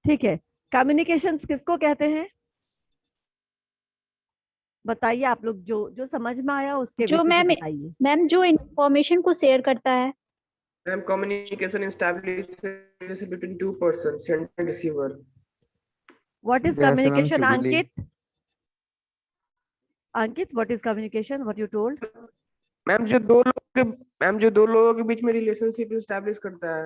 ठीक है, कम्युनिकेशंस किसको कहते हैं? बताइए आप लोग, जो जो समझ में आया उसके जो बेसिस पे मैम बताइए। मैम जो इंफॉर्मेशन को शेयर करता है। Ma'am communication establish between two person, sender and receiver. What is वैसे मैम कम्युनिकेशन? चुगली। Ankit, Ankit what is communication, what you told? Ma'am जो दो लोग के मैम जो दो लोगों के बीच में रिलेशनशिप एस्टैब्लिश करता है,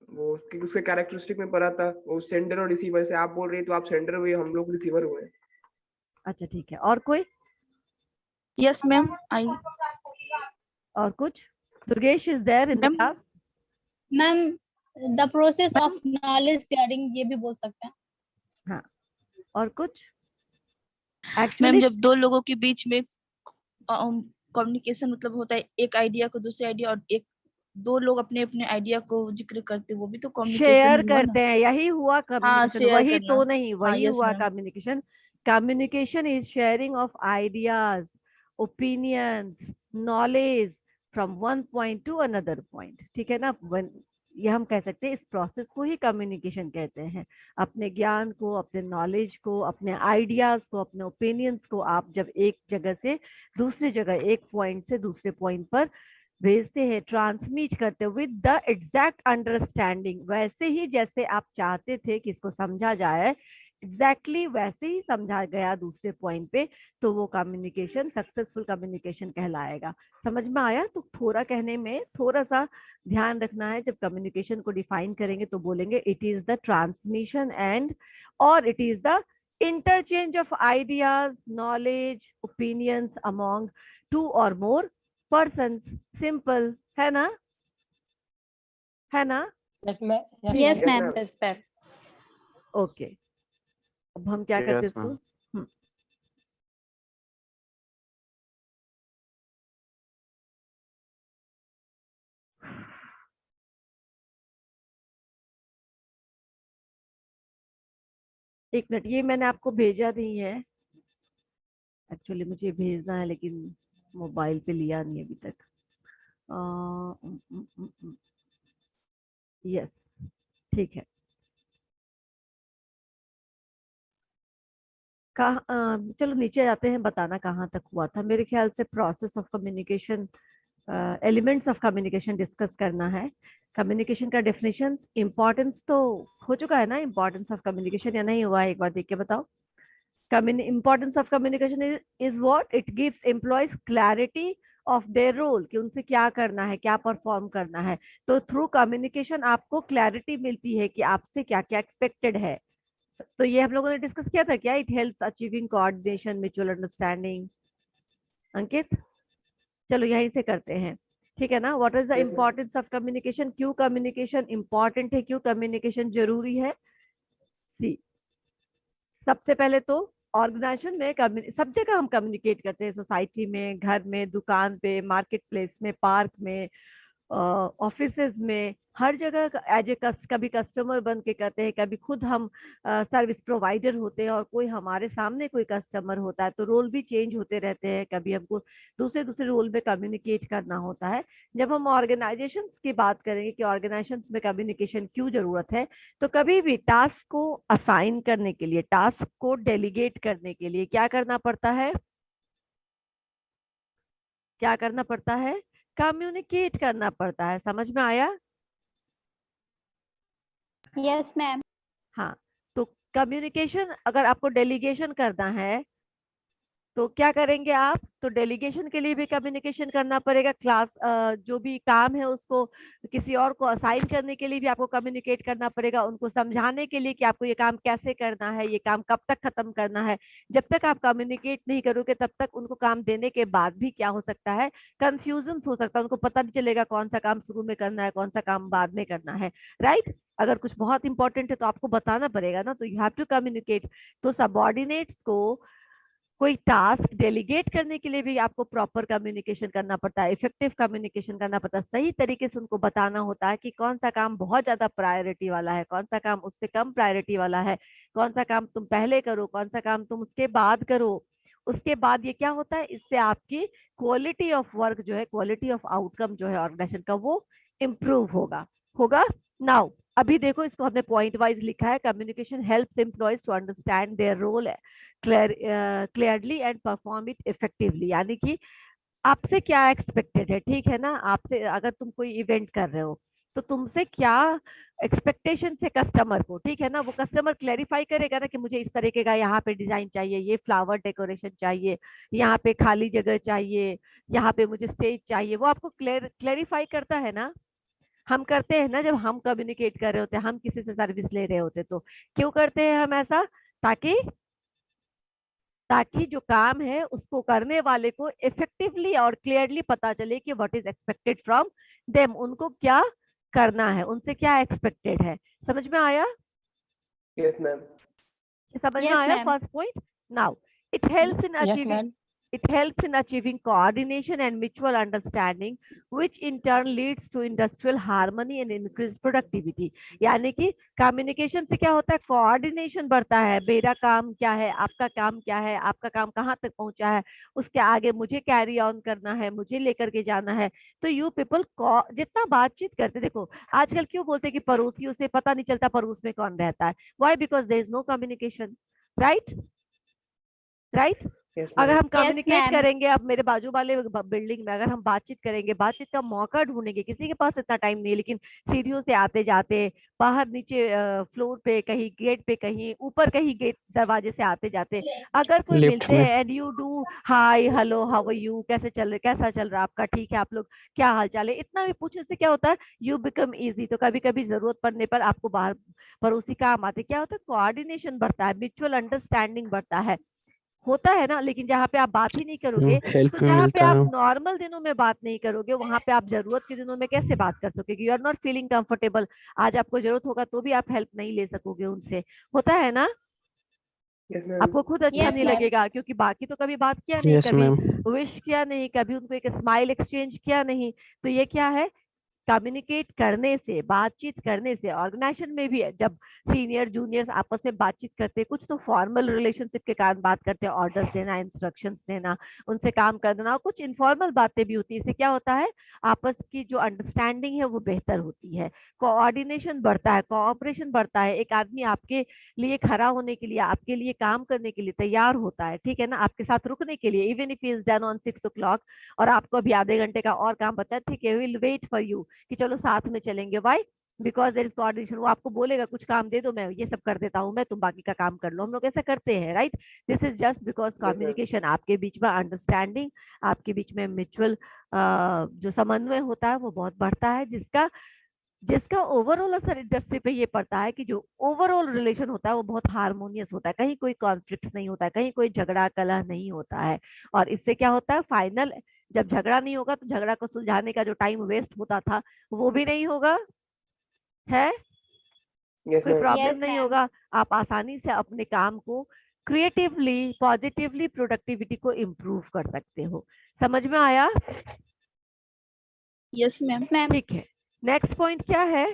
वो उसके कैरेक्टरिस्टिक में पढ़ा था, वो सेंडर और रिसीवर। से आप बोल रहे हैं तो आप सेंडर हुए, हम लोग रिसीवर हुए। अच्छा ठीक है, और कोई? Yes, ma'am. I और कुछ? Durgesh is there in the Ma'am. Class? Ma'am the process of knowledge sharing ये भी बोल सकते हैं। हाँ, और कुछ? मैम एक्चुअली जब दो लोगों के बीच में कम्युनिकेशन मतलब होता है, एक आइडिया को दूसरे आइडिया, और एक दो लोग अपने अपने आइडिया को जिक्र करते, वो भी तो कम्युनिकेशन शेयर ही हुआ ना। करते हैं, यही हुआ हाँ, कम्युनिकेशन, शेयर वही करना। तो नहीं, हाँ, वही यस हुआ ma'am. Communication. Communication is sharing of ideas, opinions, knowledge from one point two another point. ठीक है ना? ये हम कह सकते हैं, इस प्रोसेस को ही कम्युनिकेशन कहते हैं। अपने ज्ञान को, अपने नॉलेज को, अपने आइडियाज को, अपने ओपिनियंस को आप जब एक जगह से दूसरी जगह, एक पॉइंट से दूसरे पॉइंट पर भेजते हैं, ट्रांसमिट करते विद द एग्जैक्ट अंडरस्टैंडिंग, वैसे ही जैसे आप चाहते थे कि इसको समझा जाए, एग्जैक्टली वैसे ही समझा गया दूसरे पॉइंट पे, तो वो कम्युनिकेशन सक्सेसफुल कम्युनिकेशन कहलाएगा। समझ में आया? तो थोड़ा कहने में थोड़ा सा ध्यान रखना है, जब कम्युनिकेशन को डिफाइन करेंगे तो बोलेंगे it is the transmission and, or it is the interchange of ideas, knowledge, opinions among two or more persons. Simple है ना? है ना? Yes ma'am. Yes ma'am. Yes ma'am. Okay, अब हम क्या करते हैं यस इसको? मैम। एक मिनट, ये मैंने आपको भेजा नहीं है, एक्चुअली मुझे भेजना है लेकिन मोबाइल पे लिया नहीं अभी तक। यस, ठीक है। चलो नीचे जाते हैं, बताना कहाँ तक हुआ था। मेरे ख्याल से process of communication, elements of communication discuss करना है। कम्युनिकेशन का डेफिनेशन, इंपॉर्टेंस तो हो चुका है ना, इंपॉर्टेंस ऑफ कम्युनिकेशन, या नहीं हुआ है? एक बार देख के बताओ। Importance of communication is what? It gives employees clarity of their role, कि उनसे क्या करना है, क्या परफॉर्म करना है। तो थ्रू कम्युनिकेशन आपको क्लैरिटी मिलती है कि आपसे क्या क्या एक्सपेक्टेड है। तो ये हम लोगों ने डिस्कस किया था क्या? It helps achieving coordination, mutual understanding. Ankit, चलो यहीं से करते हैं, ठीक है ना? What is the importance of communication? क्यों कम्युनिकेशन इंपॉर्टेंट है, क्यों कम्युनिकेशन जरूरी है? सी, सबसे पहले तो ऑर्गेनाइजेशन में सब जगह हम कम्युनिकेट करते हैं, सोसाइटी में, घर में, दुकान पे, मार्केट प्लेस में, पार्क में, ऑफिसेज में, हर जगह एज ए कभी कस्टमर बन के करते हैं, कभी खुद हम सर्विस प्रोवाइडर होते हैं और कोई हमारे सामने कोई कस्टमर होता है, तो रोल भी चेंज होते रहते हैं, कभी हमको दूसरे दूसरे रोल में कम्युनिकेट करना होता है। जब हम ऑर्गेनाइजेशंस की बात करेंगे कि ऑर्गेनाइजेशंस में कम्युनिकेशन क्यों जरूरत है, तो कभी भी टास्क को असाइन करने के लिए, टास्क को डेलीगेट करने के लिए क्या करना पड़ता है? क्या करना पड़ता है? कम्युनिकेट करना पड़ता है। समझ में आया? Yes ma'am. हाँ, तो कम्युनिकेशन, अगर आपको डेलीगेशन करना है तो क्या करेंगे आप? तो डेलीगेशन के लिए भी कम्युनिकेशन करना पड़ेगा। क्लास जो भी काम है उसको किसी और को असाइन करने के लिए भी आपको कम्युनिकेट करना पड़ेगा, उनको समझाने के लिए कि आपको ये काम कैसे करना है, ये काम कब तक खत्म करना है। जब तक आप कम्युनिकेट नहीं करोगे तब तक उनको काम देने के बाद भी क्या हो सकता है? कंफ्यूजन हो सकता है, उनको पता नहीं चलेगा कौन सा काम शुरू में करना है, कौन सा काम बाद में करना है। राइट? अगर कुछ बहुत इंपॉर्टेंट है तो आपको बताना पड़ेगा ना, तो यू हैव टू कम्युनिकेट। तो सबऑर्डिनेट्स को कोई टास्क डेलीगेट करने के लिए भी आपको प्रॉपर कम्युनिकेशन करना पड़ता है, इफेक्टिव कम्युनिकेशन करना पड़ता है, सही तरीके से उनको बताना होता है कि कौन सा काम बहुत ज्यादा प्रायोरिटी वाला है, कौन सा काम उससे कम प्रायोरिटी वाला है, कौन सा काम तुम पहले करो, कौन सा काम तुम उसके बाद करो। उसके बाद ये क्या होता है? इससे आपकी क्वालिटी ऑफ वर्क जो है, क्वालिटी ऑफ आउटकम जो है ऑर्गेनाइजेशन का, वो इम्प्रूव होगा। होगा? नाउ अभी देखो इसको हमने पॉइंट वाइज लिखा है, communication helps employees to understand their role clearly and perform it effectively. यानी कि आपसे क्या एक्सपेक्टेड है, ठीक है ना, आपसे अगर तुम कोई इवेंट कर रहे हो तो तुमसे क्या एक्सपेक्टेशन है कस्टमर को, ठीक है ना, वो कस्टमर क्लेरिफाई करेगा ना कि मुझे इस तरीके का यहाँ पे डिजाइन चाहिए, ये फ्लावर डेकोरेशन चाहिए, यहाँ पे खाली जगह चाहिए, यहाँ पे मुझे स्टेज चाहिए, वो आपको क्लेरिफाई करता है ना। हम करते हैं ना, जब हम कम्युनिकेट कर रहे होते हैं, हम किसी से सर्विस ले रहे होते तो क्यों करते हैं हम ऐसा, ताकि ताकि जो काम है उसको करने वाले को इफेक्टिवली और क्लियरली पता चले कि what is expected from them, उनको क्या करना है, उनसे क्या एक्सपेक्टेड है। समझ में आया? Yes ma'am. समझ में Yes, आया ma'am. First point? Now it helps in Yes, achieving ma'am. it helps in achieving coordination and mutual understanding, which in turn leads to industrial harmony and increased productivity। यानी कि communication से क्या होता है, coordination बढ़ता है, मेरा काम क्या है, आपका काम क्या है, आपका काम कहाँ तक पहुंचा है, उसके आगे मुझे कैरी ऑन करना है, मुझे लेकर के जाना है। तो यू पीपल जितना बातचीत करते, देखो आजकल क्यों बोलते हैं कि पड़ोसियों से पता नहीं चलता पड़ोस में कौन रहता है, why, because there is no communication, right right. Yes अगर मैम। हम कम्युनिकेट ma'am. करेंगे, अब मेरे बाजू वाले बिल्डिंग में अगर हम बातचीत करेंगे, बातचीत का मौका ढूंढेंगे, किसी के पास इतना टाइम नहीं है, लेकिन सीढ़ियों से आते जाते, बाहर नीचे फ्लोर पे कहीं, गेट पे कहीं, ऊपर कहीं गेट दरवाजे से आते जाते, अगर कोई Lift मिलते में। हैं and you do hi hello how are you, कैसे चल रहे, कैसा चल रहा है आपका, ठीक है, आप लोग क्या हाल चाल है, इतना भी पूछने से क्या होता है, यू बिकम इजी। तो कभी कभी जरूरत पड़ने पर आपको बाहर पड़ोसी काम आते, क्या होता है, कोऑर्डिनेशन बढ़ता है, म्यूचुअल अंडरस्टैंडिंग बढ़ता है, होता है ना। लेकिन जहाँ पे आप बात ही नहीं करोगे, हेल्प तो भी जहाँ पे मिलता आप है। नॉर्मल दिनों में बात नहीं करोगे, वहां पे आप जरूरत के दिनों में कैसे बात कर सकोगे, you are not feeling comfortable, आज आपको जरूरत होगा तो भी आप हेल्प नहीं ले सकोगे उनसे, होता है ना। Yes ma'am. आपको खुद अच्छा Yes, नहीं ma'am. लगेगा, क्योंकि बाकी तो कभी बात किया नहीं, यस कभी मैम। विश किया नहीं, कभी उनको एक स्माइल एक्सचेंज किया नहीं। तो ये क्या है, कम्युनिकेट करने से, बातचीत करने से, ऑर्गेनाइजेशन में भी जब सीनियर जूनियर्स आपस में बातचीत करते हैं, कुछ तो फॉर्मल रिलेशनशिप के कारण बात करते हैं, ऑर्डर्स देना, इंस्ट्रक्शंस देना, उनसे काम कर देना, और कुछ इनफॉर्मल बातें भी होती है। इससे क्या होता है, आपस की जो अंडरस्टैंडिंग है वो बेहतर होती है, कोऑर्डिनेशन बढ़ता है, कोऑपरेशन बढ़ता है, एक आदमी आपके लिए खड़ा होने के लिए, आपके लिए काम करने के लिए तैयार होता है, ठीक है ना, आपके साथ रुकने के लिए, even if is done on 6 o'clock और आपको अभी आधे घंटे का और काम बचा है, ठीक है, विल वेट फॉर यू कि चलो साथ में चलेंगे, why, because there is coordination. वो आपको बोलेगा कुछ काम दे दो, मैं ये सब कर देता हूँ, मैं तुम बाकी का काम कर लो, हम लोग ऐसा करते हैं, right. This is just because communication, आपके बीच में अंडरस्टैंडिंग, आपके बीच में म्यूचुअल जो समन्वय होता है वो बहुत बढ़ता है, जिसका जिसका ओवरऑल असर इंडस्ट्री पे ये पड़ता है कि जो ओवरऑल रिलेशन होता है वो बहुत हार्मोनियस होता है, कहीं कोई कॉन्फ्लिक्ट नहीं होता है, कहीं कोई झगड़ा कलह नहीं होता है। और इससे क्या होता है, फाइनल जब झगड़ा नहीं होगा तो झगड़ा को सुलझाने का जो टाइम वेस्ट होता था वो भी नहीं होगा, है यस कोई मैम। प्रॉब्लम Yes, नहीं ma'am. होगा, आप आसानी से अपने काम को क्रिएटिवली, पॉजिटिवली, प्रोडक्टिविटी को इम्प्रूव कर सकते हो। समझ में आया? Yes ma'am. Yes, ma'am. ठीक है, नेक्स्ट पॉइंट क्या है,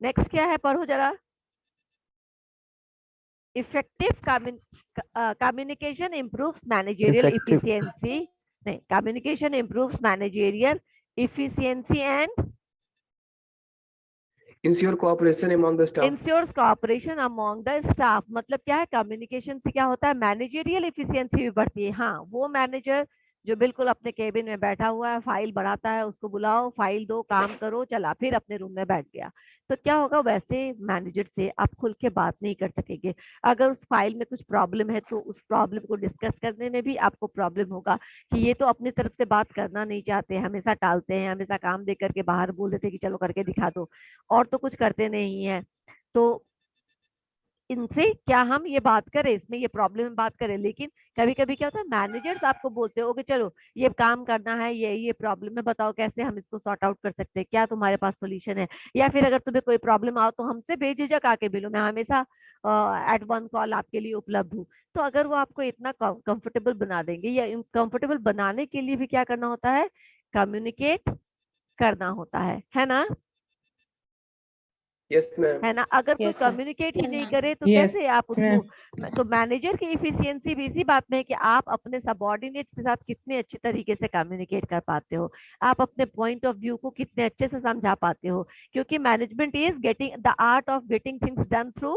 नेक्स्ट क्या है, पढ़ो जरा। Effective communication improves managerial Effective. Efficiency, नहीं, communication improves managerial efficiency and ensure cooperation among the staff. Ensures cooperation among the staff. मतलब क्या है, कम्युनिकेशन से क्या होता है, मैनेजरियल इफिशियंसी भी बढ़ती है। हाँ, वो मैनेजर जो बिल्कुल अपने केबिन में बैठा हुआ है, फाइल बढ़ाता है, उसको बुलाओ, फाइल दो, काम करो, चला, फिर अपने रूम में बैठ गया, तो क्या होगा, वैसे मैनेजर से आप खुल के बात नहीं कर सकेंगे। अगर उस फाइल में कुछ प्रॉब्लम है तो उस प्रॉब्लम को डिस्कस करने में भी आपको प्रॉब्लम होगा कि ये तो अपनी तरफ से बात करना नहीं चाहते, हमेशा टालते हैं, हमेशा काम दे करके बाहर बोल देते कि चलो करके दिखा दो, और तो कुछ करते नहीं है। तो इनसे क्या हम ये बात करें, इसमें ये प्रॉब्लम में बात करें, लेकिन कभी कभी क्या होता है, मैनेजर्स आपको बोलते हो कि चलो ये काम करना है, ये प्रॉब्लम है, बताओ कैसे हम इसको सॉर्ट आउट कर सकते हैं, क्या तुम्हारे पास सोल्यूशन है, या फिर अगर तुम्हें कोई प्रॉब्लम आओ तो हमसे बेझिझक आके मिलो, मैं हमेशा एट वन कॉल आपके लिए उपलब्ध हूँ। तो अगर वो आपको इतना कंफर्टेबल बना देंगे, या कंफर्टेबल बनाने के लिए भी क्या करना होता है, कम्युनिकेट करना होता है ना। Yes ma'am. है ना। अगर कोई Yes, ma'am. कम्युनिकेट ही Yes, नहीं ma'am. करे तो Yes, कैसे आप ma'am. उसको, तो मैनेजर की इफिशियंसी भी इसी बात में है कि आप अपने सबऑर्डिनेट्स के साथ कितने अच्छे तरीके से कम्युनिकेट कर पाते हो, आप अपने पॉइंट ऑफ व्यू को कितने अच्छे से समझा पाते हो, क्योंकि management is getting the art of getting things done through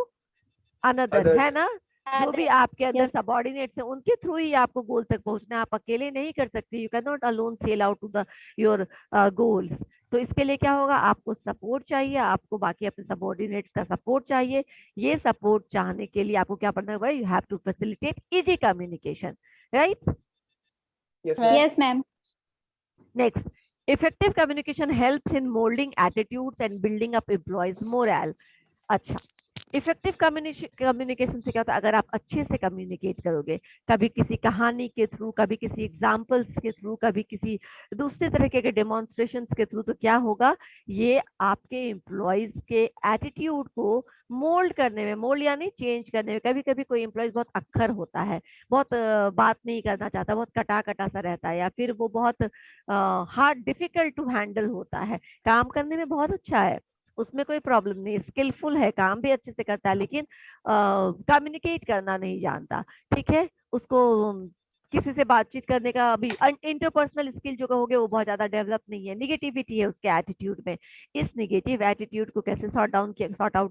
another, Others. है ना। जो भी Others. आपके अंदर Yes. सबऑर्डिनेट्स हैं उनके थ्रू ही आपको गोल तक पहुंचना है, आप अकेले नहीं कर सकते, you can not alone sail out to the your goals. तो इसके लिए क्या होगा, आपको सपोर्ट चाहिए, आपको बाकी अपने सबऑर्डिनेट्स का सपोर्ट चाहिए। ये सपोर्ट चाहने के लिए आपको क्या करना होगा, you have to facilitate easy communication, right. Yes ma'am. Yes, ma'am. Next, effective communication helps in molding attitudes and building up employees' morale. अच्छा, इफेक्टिव कम्युनिकेशन से क्या होता है, अगर आप अच्छे से कम्युनिकेट करोगे, कभी किसी कहानी के थ्रू, कभी किसी एग्जाम्पल्स के थ्रू, कभी किसी दूसरे तरीके के डेमोन्स्ट्रेशंस के थ्रू, तो क्या होगा, ये आपके एम्प्लॉयज के एटीट्यूड को मोल्ड करने में, मोल्ड यानी चेंज करने में, कभी कभी कोई एम्प्लॉयज बहुत अक्खर होता है, बहुत बात नहीं करना चाहता, बहुत कटा कटा सा रहता है, या फिर वो बहुत हार्ड डिफिकल्ट टू हैंडल होता है, काम करने में बहुत अच्छा है, उसमें कोई प्रॉब्लम नहीं, स्किलफुल है, काम भी अच्छे से करता है, लेकिन कम्युनिकेट करना नहीं जानता, ठीक है, उसको किसी से बातचीत करने का अभी इंटरपर्सनल स्किल जो कहोगे वो बहुत ज्यादा डेवलप नहीं है, निगेटिविटी है उसके एटीट्यूड में। इस निगेटिव एटीट्यूड को कैसे सॉर्ट आउट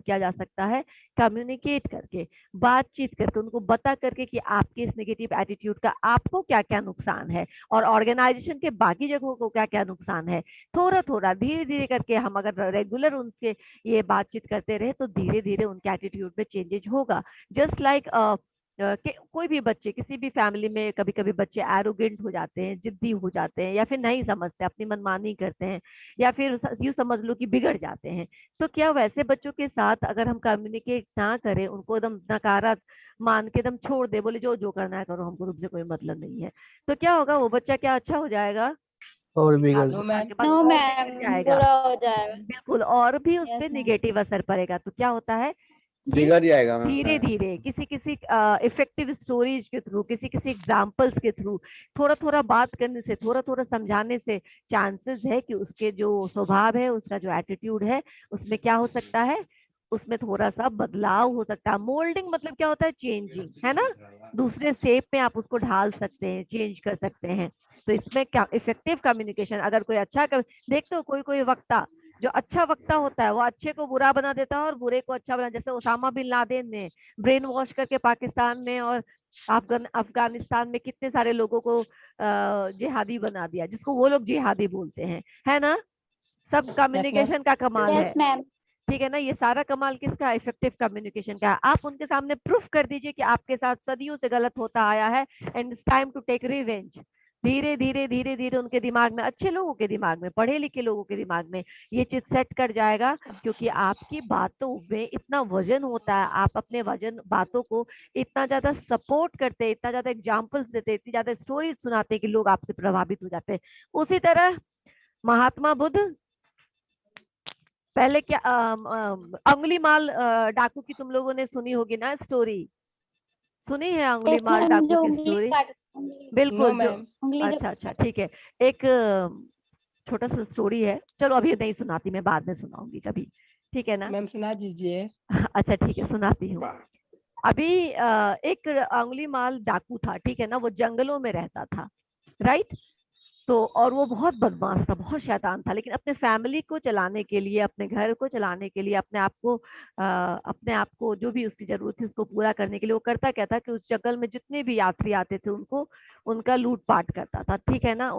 किया जा सकता है, कम्युनिकेट करके, बातचीत करके, उनको बता करके कि आपके इस निगेटिव एटीट्यूड का आपको क्या क्या नुकसान है और ऑर्गेनाइजेशन के बाकी जगहों को क्या क्या नुकसान है। थोड़ा थोड़ा धीरे धीरे करके हम अगर रेगुलर उनसे ये बातचीत करते रहे तो धीरे धीरे उनके एटीट्यूड में चेंजेस होगा। जस्ट लाइक कोई भी बच्चे, किसी भी फैमिली में कभी कभी बच्चे एरोगेंट हो जाते हैं, जिद्दी हो जाते हैं, या फिर नहीं समझते, अपनी मनमानी करते हैं, या फिर यूं समझ लो कि बिगड़ जाते हैं। तो क्या वैसे बच्चों के साथ अगर हम कम्युनिकेट ना करें, उनको एकदम नकारा मान के एकदम छोड़ दे, बोले जो जो करना है करो, हमको तुमसे कोई मतलब नहीं है, तो क्या होगा, वो बच्चा क्या अच्छा हो जाएगा, और बिगड़ 2 साल के बाद No, और ma'am. बिगड़ जाएगा, बुरा हो जाएगा. बिल्कुल, और भी उस Yes, पर ma'am. निगेटिव असर पड़ेगा। तो क्या होता है कि बिगड़ जाएगा धीरे मैम। धीरे किसी किसी इफेक्टिव स्टोरीज के थ्रू, किसी किसी एग्जाम्पल्स के थ्रू, थोड़ा थोड़ा बात करने से, थोड़ा थोड़ा समझाने से चांसेस है कि उसके जो स्वभाव है, उसका जो एटीट्यूड है, उसमें क्या हो सकता है, उसमें थोड़ा सा बदलाव हो सकता है। मोल्डिंग मतलब क्या होता है, चेंजिंग, है ना, दूसरे शेप में आप उसको ढाल सकते हैं, चेंज कर सकते हैं। तो इसमें क्या इफेक्टिव कम्युनिकेशन, अगर कोई अच्छा देखते हो कोई कोई वक्ता, जो अच्छा वक्ता होता है वो अच्छे को बुरा बना देता है और बुरे को अच्छा बना, जैसे ओसामा बिन लादेन ने ब्रेन वॉश करके पाकिस्तान में और अफगानिस्तान में कितने सारे लोगों को जिहादी बना दिया, जिसको वो लोग जिहादी बोलते हैं, है ना। सब कम्युनिकेशन का कमाल है, Yes, ma'am. ठीक है ना। ये सारा कमाल किसका, इफेक्टिव कम्युनिकेशन का है। आप उनके सामने प्रूफ कर दीजिए कि आपके साथ सदियों से गलत होता आया है and it's time to take revenge. धीरे धीरे धीरे धीरे उनके दिमाग में, अच्छे लोगों के दिमाग में, पढ़े लिखे लोगों के दिमाग में ये चीज सेट कर जाएगा, क्योंकि आपकी बातों में इतना वजन होता है, आप अपने वजन बातों को इतना ज्यादा सपोर्ट करते हैं, इतना ज्यादा एग्जाम्पल्स देते हैं, इतनी ज्यादा स्टोरीज सुनाते हैं कि लोग आपसे प्रभावित हो जाते हैं। उसी तरह महात्मा बुद्ध, पहले क्या अंगुली माल डाकू की तुम लोगों ने सुनी होगी ना स्टोरी, सुनी है अंगुली Yes, माल ma'am. डाकू जो की उंगली स्टोरी, काट बिल्कुल जो, उंगली जो अच्छा अच्छा ठीक है। एक छोटा सा स्टोरी है, चलो अभी नहीं सुनाती, मैं बाद में सुनाऊंगी कभी, ठीक है ना। मैम सुना दीजिए। अच्छा ठीक है, सुनाती हूँ। अभी एक अंगुली माल डाकू था, ठीक है ना, वो जंगलों में रहता था, राइट। तो और वो बहुत बदमाश था, बहुत शैतान था, लेकिन अपने फैमिली को चलाने के लिए, अपने घर को चलाने के लिए, अपने आप को जो भी उसकी जरूरत थी उसको पूरा करने के लिए वो करता क्या था कि उस जंगल में जितने भी यात्री आते थे उनको, उनका लूटपाट करता था, ठीक है ना,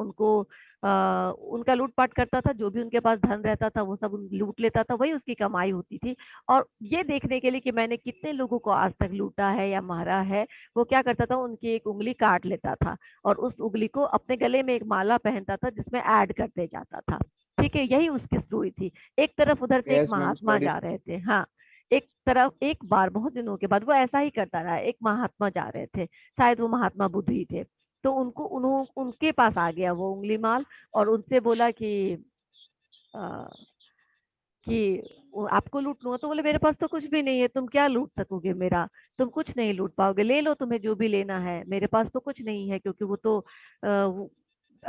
उनका लूटपाट करता था, जो भी उनके पास धन रहता था वो सब लूट लेता था, वही उसकी कमाई होती थी। और ये देखने के लिए कि मैंने कितने लोगों को आज तक लूटा है या मारा है, वो क्या करता था, उनकी एक उंगली काट लेता था और उस उंगली को अपने गले में एक माला पहनता था जिसमें ऐड करते जाता था, ठीक है। यही उसकी स्टोरी थी। एक तरफ उधर से एक यस मैम, महात्मा स्टोरी। जा रहे थे, हाँ, एक तरफ एक बार बहुत दिनों के बाद वो ऐसा ही करता रहा, एक महात्मा जा रहे थे, शायद वो महात्मा बुद्ध ही थे, तो उनके पास आ गया वो उंगली माल और उनसे बोला कि आपको लूट लूंगा। तो बोले मेरे पास तो कुछ भी नहीं है, तुम क्या लूट सकोगे मेरा, तुम कुछ नहीं लूट पाओगे, ले लो तुम्हें जो भी लेना है, मेरे पास तो कुछ नहीं है, क्योंकि वो तो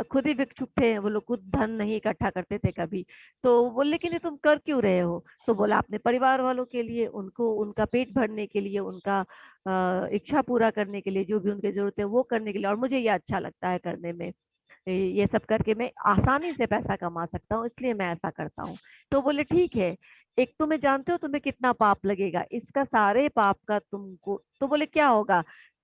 खुद ही भिक्षुक थे, वो लोग खुद धन नहीं इकट्ठा करते थे कभी। तो बोले लेकिन ये तुम कर क्यों रहे हो? तो बोला अपने परिवार वालों के लिए, उनको उनका पेट भरने के लिए, उनका इच्छा पूरा करने के लिए, जो भी उनकी जरूरत है वो करने के लिए, और मुझे ये अच्छा लगता है करने में। ये सब करके मैं आसानी से पैसा कमा सकता हूँ, इसलिए मैं ऐसा करता हूँ। तो बोले ठीक है, एक तो मैं जानते हो तुम्हें कितना पाप लगेगा, इसका सारे पाप का तुमको। तो बोले क्या होगा?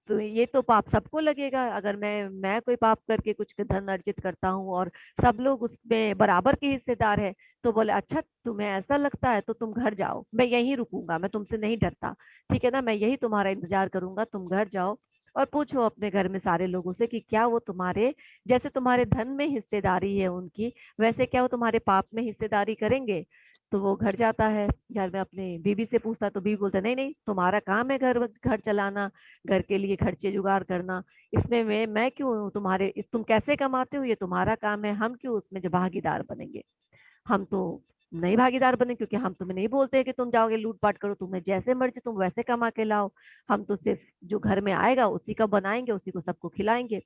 तो ये तो पाप सबको लगेगा, अगर मैं कोई पाप करके कुछ धन अर्जित करता हूँ और सब लोग उसमें बराबर के हिस्सेदार है। तो बोले अच्छा तुम्हें ऐसा लगता है तो तुम घर जाओ, मैं यहीं रुकूंगा, मैं तुमसे नहीं डरता, ठीक है ना, मैं यही तुम्हारा इंतजार करूंगा, तुम घर जाओ और पूछो अपने घर में सारे लोगों से कि क्या वो तुम्हारे जैसे तुम्हारे धन में हिस्सेदारी है उनकी, वैसे क्या वो तुम्हारे पाप में हिस्सेदारी करेंगे? तो वो घर जाता है, घर में अपने बीबी से पूछता, तो बीबी बोलता नहीं नहीं, तुम्हारा काम है घर घर चलाना, घर के लिए खर्चे जुगाड़ करना, इसमें मैं क्यों तुम्हारे तुम कैसे कमाते हो ये तुम्हारा काम है, हम क्यों उसमें जो भागीदार बनेंगे? हम तो नहीं भागीदार बने, क्योंकि हम तुम्हें नहीं बोलते कि तुम जाओगे लूटपाट करो, तुम्हें जैसे मर्जी तुम वैसे कमा के लाओ, हम तो सिर्फ जो घर में आएगा उसी का बनाएंगे, उसी को सबको खिलाएंगे।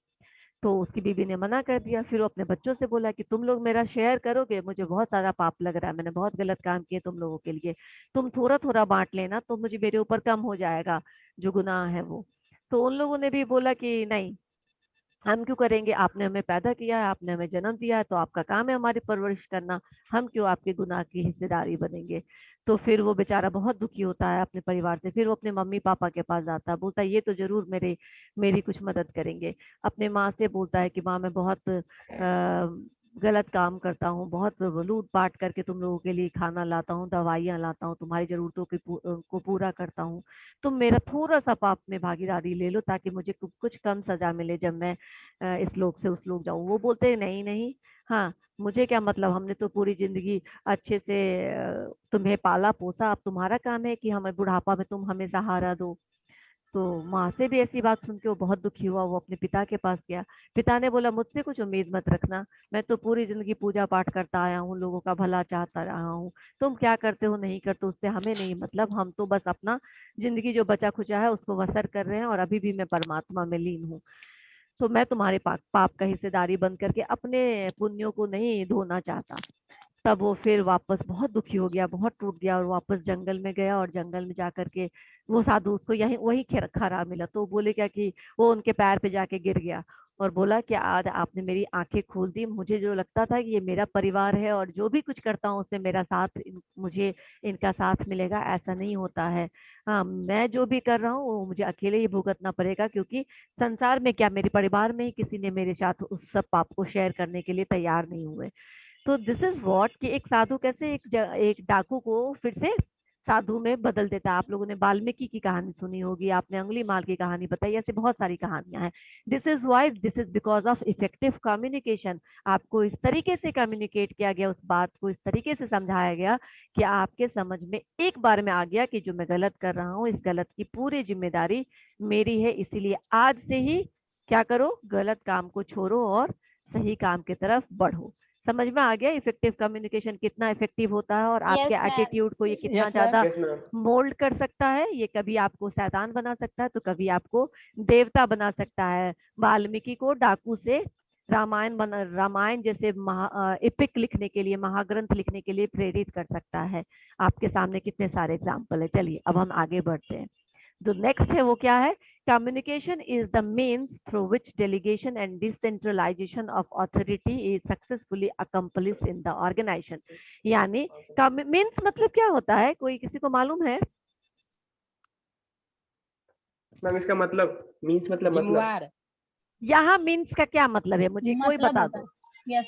तो उसकी बीबी ने मना कर दिया। फिर वो अपने बच्चों से बोला कि तुम लोग मेरा शेयर करोगे, मुझे बहुत सारा पाप लग रहा है, मैंने बहुत गलत काम किए तुम लोगों के लिए, तुम थोड़ा थोड़ा बांट लेना तो मुझे मेरे ऊपर कम हो जाएगा जो गुनाह है वो। तो उन लोगों ने भी बोला कि नहीं, हम क्यों करेंगे, आपने हमें पैदा किया है, आपने हमें जन्म दिया है, तो आपका काम है हमारी परवरिश करना, हम क्यों आपके गुनाह की हिस्सेदारी बनेंगे? तो फिर वो बेचारा बहुत दुखी होता है अपने परिवार से, फिर वो अपने मम्मी पापा के पास जाता है, बोलता है ये तो जरूर मेरी कुछ मदद करेंगे। अपने माँ से बोलता है कि माँ मैं बहुत गलत काम करता हूँ, बहुत लूट पाट करके तुम लोगों के लिए खाना लाता हूँ, दवाइयाँ लाता हूँ, तुम्हारी जरूरतों को पूरा करता हूँ, तुम मेरा थोड़ा सा पाप में भागीदारी ले लो ताकि मुझे कुछ कम सजा मिले जब मैं इस लोक से उस लोक जाऊं। वो बोलते हैं नहीं नहीं, हाँ मुझे क्या मतलब, हमने तो पूरी जिंदगी अच्छे से तुम्हें पाला पोसा, अब तुम्हारा काम है कि हमें बुढ़ापा में तुम हमें सहारा दो। तो माँ से भी ऐसी बात सुन के वो बहुत दुखी हुआ, वो अपने पिता के पास गया। पिता ने बोला मुझसे कुछ उम्मीद मत रखना, मैं तो पूरी जिंदगी पूजा पाठ करता आया हूँ, लोगों का भला चाहता रहा हूँ, तुम क्या करते हो नहीं करते उससे हमें नहीं मतलब, हम तो बस अपना जिंदगी जो बचा खुचा है उसको बसर कर रहे हैं, और अभी भी मैं परमात्मा में लीन हूँ। तो मैं तुम्हारे पाप का हिस्सेदारी बन करके अपने पुण्यों को नहीं धोना चाहता। तब वो फिर वापस बहुत दुखी हो गया, बहुत टूट गया, और वापस जंगल में गया, और जंगल में जाकर के वो साधु उसको यही वही खरा मिला। तो बोले क्या कि वो उनके पैर पे जाके गिर गया और बोला कि आज आपने मेरी आंखें खोल दी, मुझे जो लगता था कि ये मेरा परिवार है और जो भी कुछ करता हूँ उसमें मेरा साथ मुझे इनका साथ मिलेगा, ऐसा नहीं होता है। हाँ मैं जो भी कर रहा हूँ वो मुझे अकेले ही भुगतना पड़ेगा, क्योंकि संसार में क्या मेरे परिवार में ही किसी ने मेरे साथ उस सब पाप को शेयर करने के लिए तैयार नहीं हुए। तो दिस इज व्हाट कि एक साधु कैसे एक डाकू को फिर से साधु में बदल देता है। आप लोगों ने वाल्मीकि की कहानी सुनी होगी, आपने अंगुलीमाल की कहानी बताई, ऐसे बहुत सारी कहानियां हैं। This is why, this is because of effective communication. आपको इस तरीके से कम्युनिकेट किया गया, उस बात को इस तरीके से समझाया गया कि आपके समझ में एक बार में आ गया कि जो मैं गलत कर रहा हूँ इस गलत की पूरी जिम्मेदारी मेरी है, इसीलिए आज से ही क्या करो, गलत काम को छोड़ो और सही काम की तरफ बढ़ो। समझ में आ गया इफेक्टिव कम्युनिकेशन कितना इफेक्टिव होता है, और आपके Yes, ma'am. एटीट्यूड को ये कितना Yes, ज्यादा यस मैम। मोल्ड कर सकता है। ये कभी आपको शैतान बना सकता है तो कभी आपको देवता बना सकता है। वाल्मीकि को डाकू से रामायण जैसे एपिक लिखने के लिए, महाग्रंथ लिखने के लिए प्रेरित कर सकता है। आपके सामने कितने सारे एग्जाम्पल है। चलिए अब हम आगे बढ़ते हैं। जो नेक्स्ट है वो क्या है? Communication is the means through which delegation and decentralisation of authority is successfully accomplished in the organisation. यानी मीन्स मतलब क्या होता है, कोई किसी को मालूम है? मैम इसका मतलब मीन्स मतलब जिम्मेवार। यहाँ मीन्स का क्या मतलब है, मुझे कोई मतलब बता होता दो। है। Yes.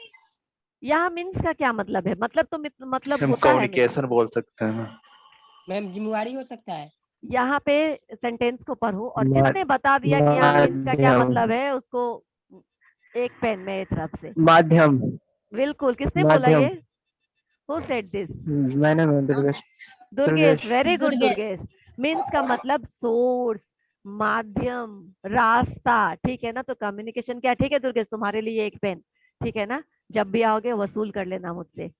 यहाँ मीन्स का क्या मतलब है? मतलब तो मतलब हम होता है means। कम्युनिकेशन बोल सकते हैं ना। मैम जिम्मेवारी हो सकता है। यहाँ पे सेंटेंस को पढ़ो और मा- जिसने बता दिया कि यहाँ मीन्स का क्या माध्यम। मतलब है उसको एक पेन मेरी तरफ से। माध्यम। बिल्कुल, किसने बोला माध्यम। ये? Who said this? मैंने Durgesh. Durgesh, very good Durgesh. Durgesh. Means का मतलब सोर्स, माध्यम, रास्ता, ठीक है ना। तो कम्युनिकेशन क्या, ठीक है दुर्गेश तुम्हारे लिए एक पेन, ठीक है ना, जब भी आओगे वसूल कर लेना मुझसे।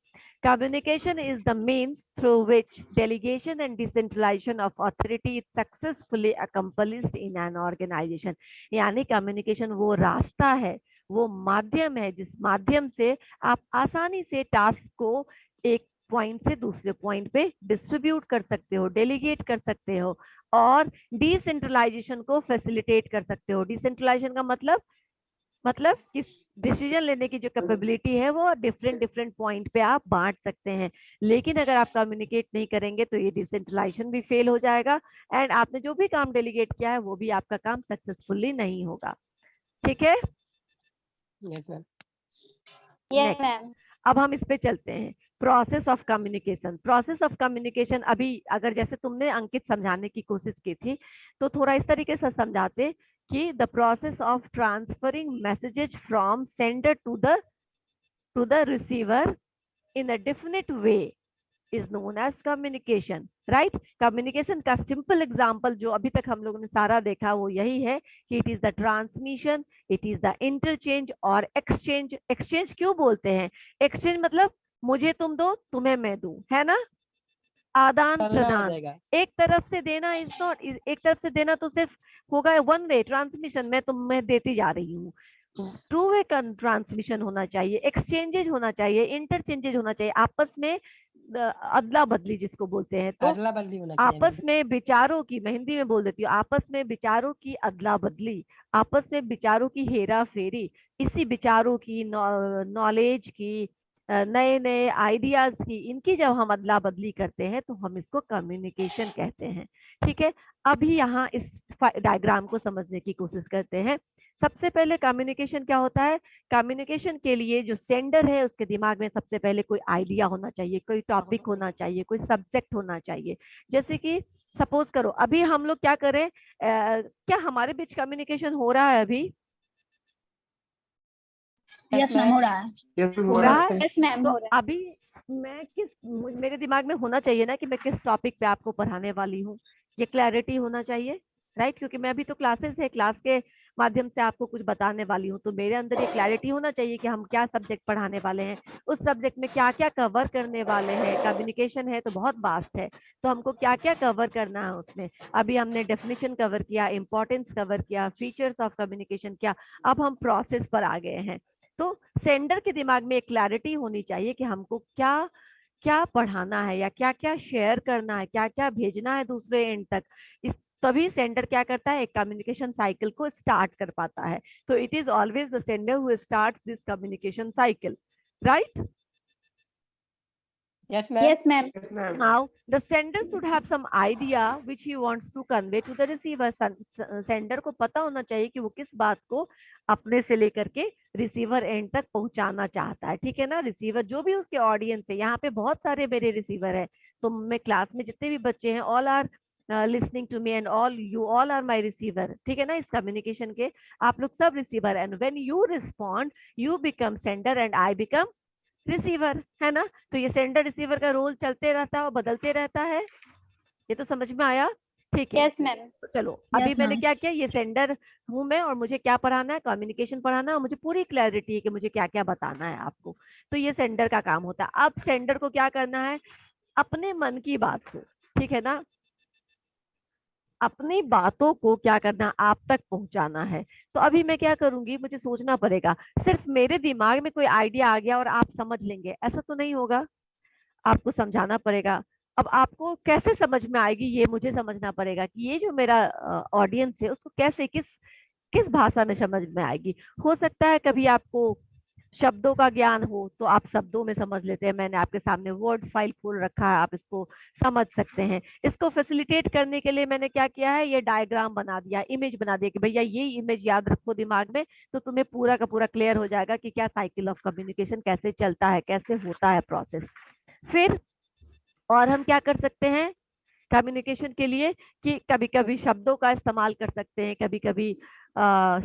Communication is the means through which delegation and decentralization of authority is successfully accomplished in an organization. यानी communication वो रास्ता है, वो माध्यम है जिस माध्यम से आप आसानी से टास्क को एक पॉइंट से दूसरे पॉइंट पे डिस्ट्रीब्यूट कर सकते हो, डेलीगेट कर सकते हो और डिसेंट्रलाइजेशन को फैसिलिटेट कर सकते हो। डिसेंट्रलाइजेशन का मतलब कि डिसीजन लेने की जो कैपेबिलिटी है वो डिफरेंट पॉइंट पे आप बांट सकते हैं। लेकिन अगर आप कम्युनिकेट नहीं करेंगे तो ये डिसेंट्रलाइजेशन भी फेल हो जाएगा एंड आपने जो भी काम डेलीगेट किया है वो भी आपका काम सक्सेसफुली नहीं होगा। ठीक है, yes ma'am. Yes Next. Ma'am. अब हम इस पे चलते हैं, process of communication. Process of communication अभी अगर जैसे तुमने अंकित समझाने की कोशिश की थी तो थोड़ा इस तरीके से समझाते कि the process of transferring messages from sender to the receiver in a definite way is known as communication, right. Communication का सिंपल एग्जांपल जो अभी तक हम लोगों ने सारा देखा वो यही है कि it is the transmission, it is the interchange और एक्सचेंज। एक्सचेंज क्यों बोलते हैं? एक्सचेंज मतलब मुझे तुम दो तुम्हें मैं दूं, है ना, आदान करना हो प्रदान। जाएगा। एक तरफ से देना इज नॉट, एक तरफ से देना तो सिर्फ होगा वन वे ट्रांसमिशन, मैं तुम्हें देती जा रही हूँ। टू वे ट्रांसमिशन होना चाहिए, एक्सचेंजेज होना चाहिए, इंटरचेंजेज होना चाहिए, आपस में अदला बदली जिसको बोलते हैं। तो अदला बदली होना चाहिए आपस मैम। में विचारों की, मैं हिंदी में बोल देती हूँ, आपस में विचारों की अदला बदली, आपस में विचारों की हेरा फेरी, इसी विचारों की, नॉलेज की, नए नए आइडियाज की, इनकी जब हम अदला बदली करते हैं तो हम इसको कम्युनिकेशन कहते हैं। ठीक है, अभी यहाँ इस डायग्राम को समझने की कोशिश करते हैं। सबसे पहले कम्युनिकेशन क्या होता है? कम्युनिकेशन के लिए जो सेंडर है उसके दिमाग में सबसे पहले कोई आइडिया होना चाहिए, कोई टॉपिक होना चाहिए, कोई सब्जेक्ट होना चाहिए। जैसे कि सपोज करो अभी हम लोग क्या करें, क्या हमारे बीच कम्युनिकेशन हो रहा है अभी? यस मैम, हो रहा है। यस हो रहा है। यस मैम, तो हो रहा है। अभी मैं मेरे दिमाग में होना चाहिए ना कि मैं किस टॉपिक पे आपको पढ़ाने वाली हूँ, ये क्लैरिटी होना चाहिए, राइट। क्योंकि मैं अभी तो क्लासेस है, क्लास के माध्यम से आपको कुछ बताने वाली हूँ, तो मेरे अंदर ये क्लैरिटी होना चाहिए कि हम क्या सब्जेक्ट पढ़ाने वाले हैं, उस सब्जेक्ट में क्या क्या कवर करने वाले हैं। कम्युनिकेशन है तो बहुत वास्ट है, तो हमको क्या क्या कवर करना है उसमें। अभी हमने डेफिनेशन कवर किया, इंपॉर्टेंस कवर किया, फीचर्स ऑफ कम्युनिकेशन किया, अब हम प्रोसेस पर आ गए हैं। तो सेंडर के दिमाग में एक क्लैरिटी होनी चाहिए कि हमको क्या क्या पढ़ाना है या क्या क्या शेयर करना है, क्या क्या भेजना है दूसरे एंड तक। इस तभी सेंडर क्या करता है, एक कम्युनिकेशन साइकिल को स्टार्ट कर पाता है। तो it is always the sender who starts this communication cycle, right. Yes ma'am. Yes ma'am. Yes ma'am. Now, the sender should have some idea which he wants to convey to the receiver. Sender को पता होना चाहिए कि वो किस बात को अपने से लेकर के रिसीवर एंड तक पहुंचाना चाहता है। ठीक है ना, रिसीवर जो भी उसके ऑडियंस है, यहाँ पे बहुत सारे मेरे रिसीवर है, तो मैं क्लास में जितने भी बच्चे हैं, all are listening to me and all you all are my receiver. ठीक है ना, इस कम्युनिकेशन के आप लोग सब receiver, and when you respond you become sender and I become receiver, है ना। तो ये सेंडर रिसीवर का रोल चलते रहता है और बदलते रहता है, ये तो समझ में आया? ठीक है, यस मैम। तो चलो अभी Yes, मैंने ma'am. क्या किया, ये सेंडर हूं मैं और मुझे क्या पढ़ाना है, कम्युनिकेशन पढ़ाना है, और मुझे पूरी क्लैरिटी है कि मुझे क्या क्या बताना है आपको। तो ये सेंडर का काम होता है। अब सेंडर को क्या करना है, अपने मन की बात को, ठीक है ना, अपनी बातों को क्या करना, आप तक पहुंचाना है। तो अभी मैं क्या करूंगी, मुझे सोचना पड़ेगा। सिर्फ मेरे दिमाग में कोई आइडिया आ गया और आप समझ लेंगे, ऐसा तो नहीं होगा, आपको समझाना पड़ेगा। अब आपको कैसे समझ में आएगी ये मुझे समझना पड़ेगा कि ये जो मेरा ऑडियंस है उसको कैसे, किस किस भाषा में समझ में आएगी। हो सकता है कभी आपको शब्दों का ज्ञान हो तो आप शब्दों में समझ लेते हैं, मैंने आपके सामने वर्ड्स फाइल खोल रखा है, आप इसको समझ सकते हैं। इसको फैसिलिटेट करने के लिए मैंने क्या किया है, ये डायग्राम बना दिया, इमेज बना दिया कि भैया ये इमेज याद रखो दिमाग में, तो तुम्हें पूरा का पूरा क्लियर हो जाएगा कि क्या साइकिल ऑफ कम्युनिकेशन कैसे चलता है, कैसे होता है प्रोसेस। फिर और हम क्या कर सकते हैं कम्युनिकेशन के लिए, कि कभी कभी शब्दों का इस्तेमाल कर सकते हैं, कभी कभी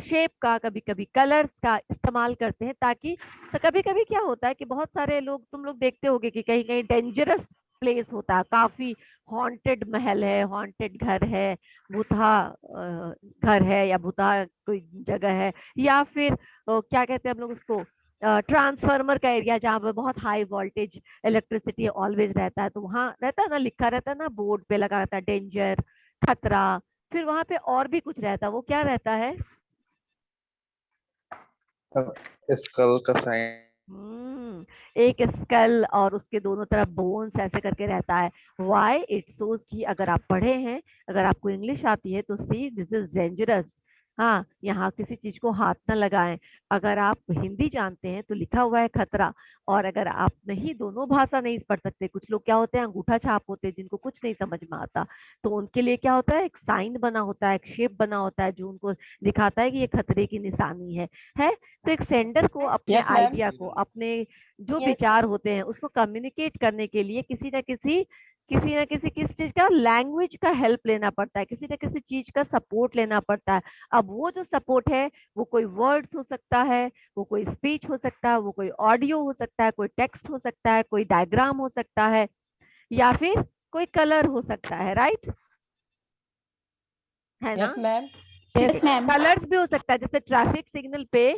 शेप का, कभी कभी कलर्स का इस्तेमाल करते हैं, ताकि कभी कभी क्या होता है कि बहुत सारे लोग, तुम लोग देखते होगे कि कहीं कहीं डेंजरस प्लेस होता है, काफी हॉन्टेड महल है, हॉन्टेड घर है, भूता घर है, या भूता कोई जगह है, या फिर क्या कहते हैं हम लोग उसको, ट्रांसफार्मर का एरिया जहाँ पे बहुत हाई वोल्टेज इलेक्ट्रिसिटी ऑलवेज रहता है, तो वहां रहता है ना, लिखा रहता है ना, बोर्ड पे लगा रहता है डेंजर, खतरा। फिर वहां पे और भी कुछ रहता है, वो क्या रहता है, स्कल का साइन। एक स्कल और उसके दोनों तरफ बोन्स ऐसे करके रहता है। वाई? इट शोज कि अगर आप पढ़े हैं, अगर आपको इंग्लिश आती है तो सी दिस इज डेंजरस। हाँ, यहाँ किसी चीज को हाथ ना लगाएं। अगर आप हिंदी जानते हैं तो लिखा हुआ है खतरा, और अगर आप नहीं, दोनों भाषा नहीं पढ़ सकते, कुछ लोग क्या होते हैं अंगूठा छाप होते हैं जिनको कुछ नहीं समझ में आता, तो उनके लिए क्या होता है, एक साइन बना होता है, एक शेप बना होता है जो उनको दिखाता है कि ये खतरे की निशानी है। तो एक सेंडर को अपने Yes, ma'am. आइडिया को, अपने जो विचार होते हैं उसको कम्युनिकेट करने के लिए किसी ना किसी किस चीज का, लैंग्वेज का हेल्प लेना पड़ता है, किसी ना किसी चीज का सपोर्ट लेना पड़ता है। अब वो जो सपोर्ट है वो कोई वर्ड्स हो सकता है, वो कोई स्पीच हो सकता है, वो कोई ऑडियो हो सकता है, कोई टेक्स्ट हो सकता है, कोई डायग्राम हो सकता है, या फिर कोई कलर हो सकता है। राइट है ना? Yes, ma'am. Yes ma'am. Colours भी हो सकता है, जैसे ट्रैफिक सिग्नल पे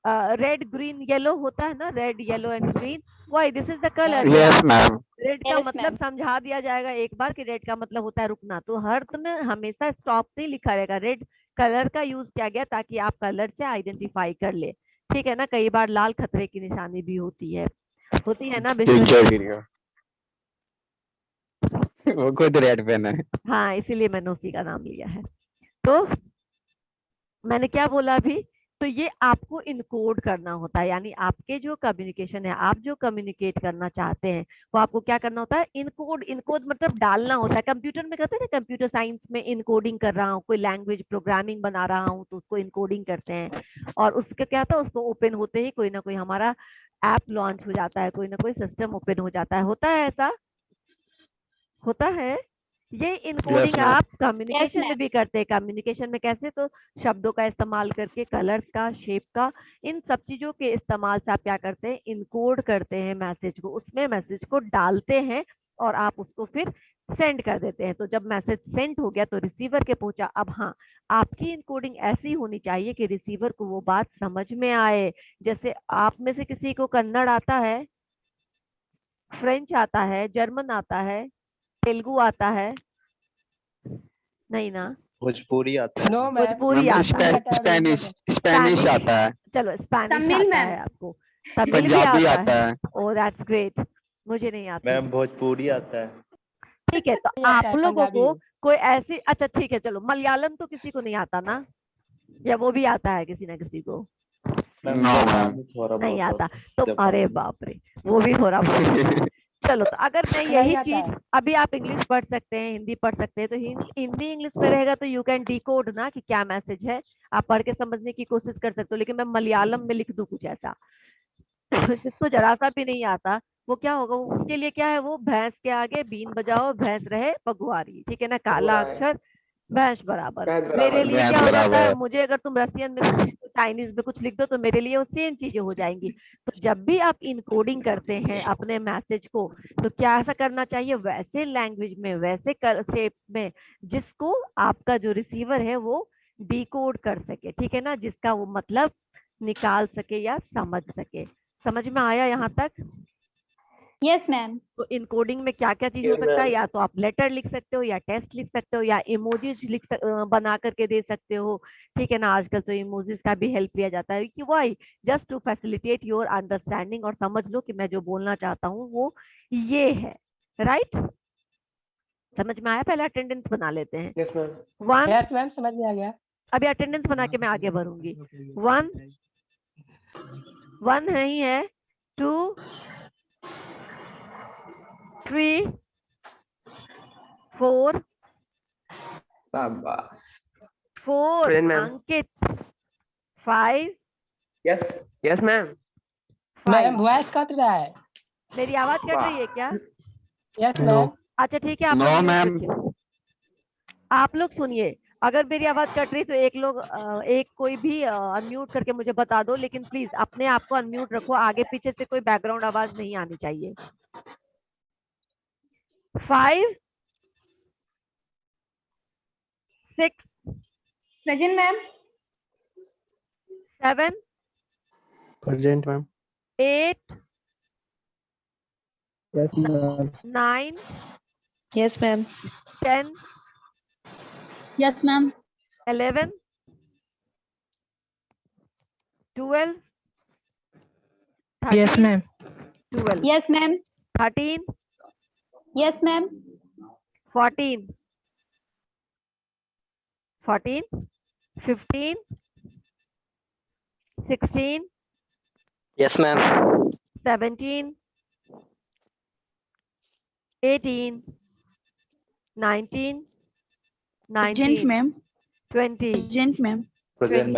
रेड ग्रीन येलो होता है ना, red yellow and green. Why? This is the colour. Yes ma'am. Red का Yes, मतलब ma'am. समझा दिया जाएगा एक बार कि रेड का मतलब होता है रुकना, तो हर में हमेशा स्टॉप नहीं लिखा रहेगा, रेड कलर का यूज किया गया ताकि आप कलर से आइडेंटिफाई कर ले। ठीक है ना? कई बार लाल खतरे की निशानी भी होती है ना विश्वजीत? वो खुद रेड पेन है। हाँ, इसीलिए मैंने उसी का नाम लिया है। तो मैंने क्या बोला अभी? तो ये आपको इनकोड करना होता है, यानी आपके जो कम्युनिकेशन है, आप जो कम्युनिकेट करना चाहते हैं वो आपको क्या करना होता है, इनकोड मतलब डालना होता है। कंप्यूटर में कहते हैं ना, कंप्यूटर साइंस में इनकोडिंग कर रहा हूँ, कोई लैंग्वेज प्रोग्रामिंग बना रहा हूँ तो उसको इनकोडिंग करते हैं, और उसका क्या था, उसको ओपन होते ही कोई ना कोई हमारा ऐप लॉन्च हो जाता है, कोई ना कोई सिस्टम ओपन हो जाता है। होता है ऐसा? होता है। ये इनकोडिंग ma'am. आप कम्युनिकेशन ma'am. में भी करते हैं। कम्युनिकेशन में कैसे? तो शब्दों का इस्तेमाल करके, कलर्स का, शेप का, इन सब चीजों के इस्तेमाल से आप क्या करते हैं, इनकोड करते हैं मैसेज को, उसमें मैसेज को डालते हैं और आप उसको फिर सेंड कर देते हैं। तो जब मैसेज सेंड हो गया तो रिसीवर के पहुंचा। अब हाँ, आपकी इनकोडिंग ऐसी होनी चाहिए कि रिसीवर को वो बात समझ में आए। जैसे आप में से किसी को कन्नड़ आता है, फ्रेंच आता है, जर्मन आता है, तेलुगु आता है? नहीं ना? भोजपुरी आता है। No, ma'am. भोजपुरी आता है, स्पेनिश स्पेनिश आता है। चलो स्पेनिश तमिल आता मैम। है आपको, तमिल भी पंजाबी आता आता है। है। ओ दैट्स ग्रेट, मुझे नहीं आती। मैम भोजपुरी आता है। ठीक है, तो ये आता आप है लोगों पंजाबी को भी। कोई ऐसी, अच्छा ठीक है, चलो मलयालम तो किसी को नहीं आता ना, या वो भी आता है किसी ना किसी को? मैम No, जबान मैम। थोड़ा नहीं बहुत आता। आता है। तो जबान। अरे बाप रे, वो भी थोड़ा बहुत। चलो, तो अगर मैं नहीं यही आता चीज, है। अभी आप इंग्लिश पढ़ सकते हैं, हिंदी पढ़ सकते हैं, तो हिंदी इंग्लिश में रहेगा तो यू कैन डिकोड ना कि क्या मैसेज है, आप पढ़ के समझने की कोशिश कर सकते हो। लेकिन मैं मलयालम में लिख दूं कुछ ऐसा जिसको जरा सा भी नहीं आता, वो क्या होगा, उसके लिए क्या है, वो भैंस के आगे बीन बजाओ भैंस रहे पगुआरी। ठीक है ना? काला अक्षर भैंस बराबर। भैंस मेरे बराबर। लिए भैंस क्या हो जाता है, बराबर। मुझे अगर तुम रसियन में कुछ, चाइनीज में कुछ लिख दो तो मेरे लिए वो सेम चीजें हो जाएंगी। तो जब भी आप इनकोडिंग करते हैं अपने मैसेज को, तो क्या ऐसा करना चाहिए, वैसे लैंग्वेज में, वैसे शेप्स में जिसको आपका जो रिसीवर है वो डिकोड कर सके। ठीक है ना? जिसका वो मतलब निकाल सके या समझ सके। समझ में आया यहाँ तक? Yes ma'am. तो इनकोडिंग में क्या क्या चीज हो Yes, सकता है, ma'am. या तो आप लेटर लिख सकते हो, या टेक्स्ट लिख सकते हो, या इमोजीज बना करके दे सकते हो। ठीक है ना? आजकल तो इमोजीज का भी हेल्प लिया जाता है कि why, just to facilitate your understanding, और समझ लो कि मैं जो बोलना चाहता हूँ वो ये है। राइट? समझ में आया? पहले अटेंडेंस बना लेते हैं। Yes, ma'am. 1, Yes, ma'am. समझ में आ गया। अभी अटेंडेंस बना के मैं आगे बढ़ूंगी। 1 नहीं है, 2, 3, 4, शाबाश। 4 Present, ma'am. अंकित, 5, Yes. Yes, ma'am. Ma'am 5। Voice cut रहा है। मेरी आवाज कट रही है क्या? Yes, ma'am. अच्छा ठीक है, आप No, लोग mute ma'am. रखिए। आप लोग सुनिए, अगर मेरी आवाज कट रही तो एक लोग एक कोई भी अनम्यूट करके मुझे बता दो, लेकिन प्लीज अपने आप को अनम्यूट रखो, आगे पीछे से कोई बैकग्राउंड आवाज नहीं आनी चाहिए। 5, 6, present ma'am. 7, present ma'am. 8, yes ma'am. 9, yes ma'am. 10, yes ma'am. 11, 12, Yes, 13, ma'am. 12, Yes, ma'am. 13, Yes, ma'am. 14, 14, 15, 16, Yes, ma'am. 17, 18, 19, Present, 19, ma'am. 20, Present, ma'am. Present,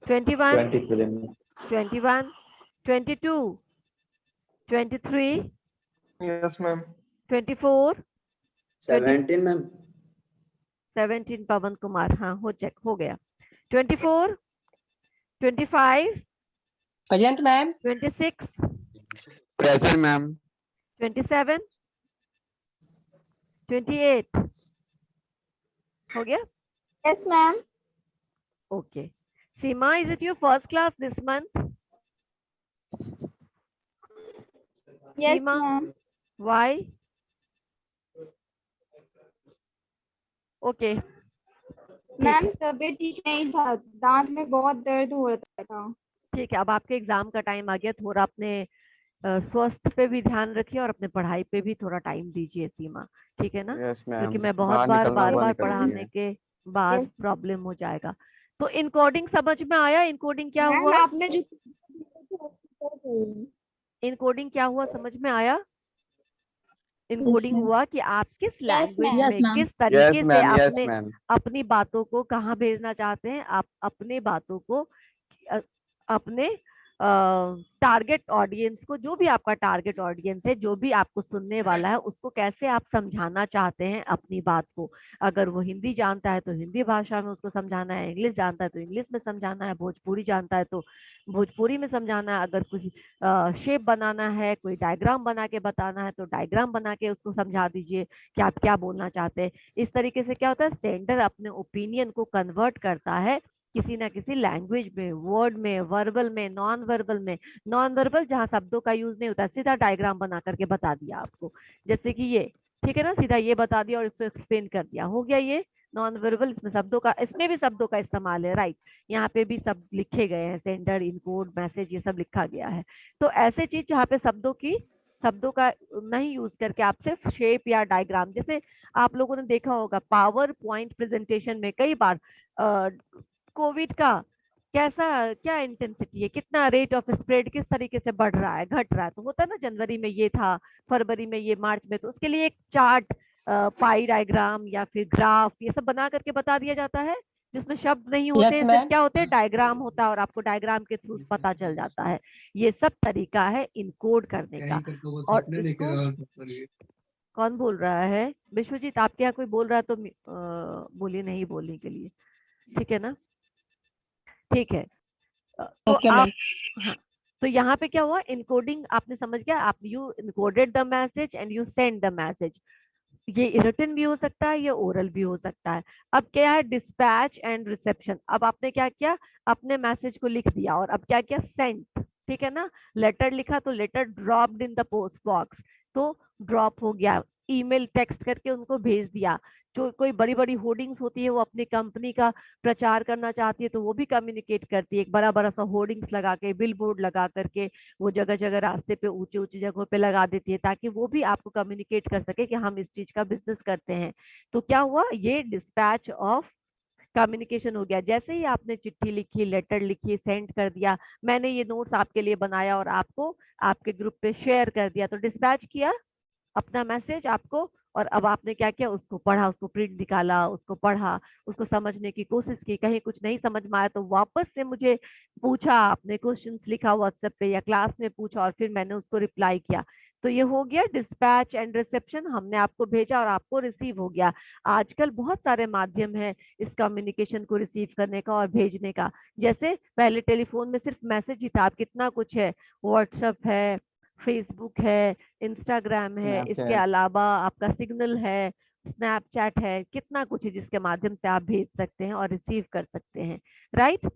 20, ma'am. 21, 20 present. 21, 22, 23, Yes, ma'am. 24, 17, ma'am. 17 पवन कुमार, हाँ हो गया। 24, 25, Present, ma'am. 26, Present, ma'am. 27, 28 हो गया। Yes, ma'am. Okay. Seema, is it your first class this month? Yes, Seema, ma'am. why? Okay. Ma'am तबीयत ठीक नहीं था, दांत में बहुत दर्द हो रहा था। ठीक है, अब आपके एग्जाम का टाइम आ गया, थोड़ा अपने स्वास्थ्य पे भी ध्यान रखिए और अपने पढ़ाई पे भी थोड़ा टाइम दीजिए सीमा, ठीक है ना? Yes, ma'am. क्योंकि मैं बहुत बार पढ़ाने के बाद Yes. प्रॉब्लम हो जाएगा। तो इनकोडिंग समझ में आया? इनकोडिंग क्या मैम हुआ? आपने जो इनकोडिंग क्या हुआ समझ में आया? Encoding ma'am. हुआ कि आप किस लैंग्वेज ma'am. में Yes, किस Yes, तरीके से ma'am. Yes, अपने ma'am. अपनी बातों को कहाँ भेजना चाहते हैं, आप अपने बातों को अपने टारगेट ऑडियंस को, जो भी आपका टारगेट ऑडियंस है, जो भी आपको सुनने वाला है, उसको कैसे आप समझाना चाहते हैं अपनी बात को। अगर वो हिंदी जानता है तो हिंदी भाषा में उसको समझाना है, इंग्लिश जानता है तो इंग्लिश में समझाना है, भोजपुरी जानता है तो भोजपुरी में समझाना है, अगर कुछ शेप बनाना है, कोई डायग्राम बना के बताना है तो डायग्राम बना के उसको समझा दीजिए कि आप क्या बोलना चाहते हैं। इस तरीके से क्या होता है, सेंडर अपने ओपिनियन को कन्वर्ट करता है किसी ना किसी लैंग्वेज में, वर्ड में, वर्बल में, नॉन वर्बल में। नॉन वर्बल जहाँ शब्दों का यूज नहीं होता, सीधा डायग्राम बना करके बता दिया आपको, जैसे कि ये, ठीक है ना, सीधा ये बता दिया और इसको एक्सप्लेन कर दिया, हो गया ये नॉन वर्बल। इसमें शब्दों का, इसमें भी शब्दों का इस्तेमाल है, राइट, यहाँ पे भी सब लिखे गए हैं, सेंडर, इनकोड, मैसेज, ये सब लिखा गया है। तो ऐसे चीज जहाँ पे शब्दों का नहीं यूज करके आप सिर्फ शेप या डायग्राम, जैसे आप लोगों ने देखा होगा पावर पॉइंट प्रेजेंटेशन में कई बार कोविड का कैसा, क्या इंटेंसिटी है, कितना रेट ऑफ स्प्रेड किस तरीके से बढ़ रहा है, घट रहा है, तो होता है ना, जनवरी में ये था, फरवरी में ये, मार्च में, तो उसके लिए एक चार्ट, पाई डायग्राम या फिर ग्राफ, ये सब बना करके बता दिया जाता है, जिसमें शब्द नहीं होते Yes, हैं, सिर्फ ma'am. क्या होते हैं, डायग्राम होता है, और आपको डायग्राम के थ्रू पता चल जाता है। ये सब तरीका है इनकोड करने का। और इसको कौन बोल रहा है? विश्वजीत, आपके यहाँ कोई बोल रहा है तो बोलिए, नहीं बोलने के लिए, ठीक है ना? ठीक है। तो Okay, आप, ma'am. हाँ, तो यहाँ पे क्या हुआ, इनकोडिंग आपने समझ गया, आप you encoded the message and you send the message. ये रिटन भी हो सकता है, ये ओरल भी हो सकता है। अब क्या है, डिस्पैच एंड रिसेप्शन। अब आपने क्या किया, अपने मैसेज को लिख दिया और अब क्या किया, सेंड, ठीक है ना, लेटर लिखा तो letter dropped in the post box, तो ड्रॉप हो गया, ईमेल टेक्स्ट करके उनको भेज दिया। जो कोई बड़ी बड़ी होर्डिंग्स होती है, वो अपनी कंपनी का प्रचार करना चाहती है तो वो भी कम्युनिकेट करती है, एक बड़ा बड़ा सा होर्डिंग्स लगा के, बिल बोर्ड लगा करके वो जगह जगह रास्ते पे, ऊंचे ऊंचे जगहों पे लगा देती है, ताकि वो भी आपको कम्युनिकेट कर सके कि हम इस चीज का बिजनेस करते हैं। तो क्या हुआ, ये डिस्पैच ऑफ कम्युनिकेशन हो गया। जैसे ही आपने चिट्ठी लिखी, लेटर लिखी, सेंड कर दिया, मैंने ये नोट्स आपके लिए बनाया और आपको आपके ग्रुप पे शेयर कर दिया, तो डिस्पैच किया अपना मैसेज आपको। और अब आपने क्या किया, उसको पढ़ा, उसको प्रिंट निकाला, उसको पढ़ा, उसको समझने की कोशिश की, कहीं कुछ नहीं समझ में आया तो वापस से मुझे पूछा, आपने क्वेश्चंस लिखा व्हाट्सएप पे या क्लास में पूछा और फिर मैंने उसको रिप्लाई किया। तो ये हो गया डिस्पैच एंड रिसेप्शन, हमने आपको भेजा और आपको रिसीव हो गया। आजकल बहुत सारे माध्यम है इस कम्युनिकेशन को रिसीव करने का और भेजने का। जैसे पहले टेलीफोन में सिर्फ मैसेज ही था, अब कितना कुछ है, व्हाट्सएप है, फेसबुक है, इंस्टाग्राम है, इसके अलावा आपका सिग्नल है, स्नैपचैट है, कितना कुछ है जिसके माध्यम से आप भेज सकते हैं और रिसीव कर सकते हैं, राइट।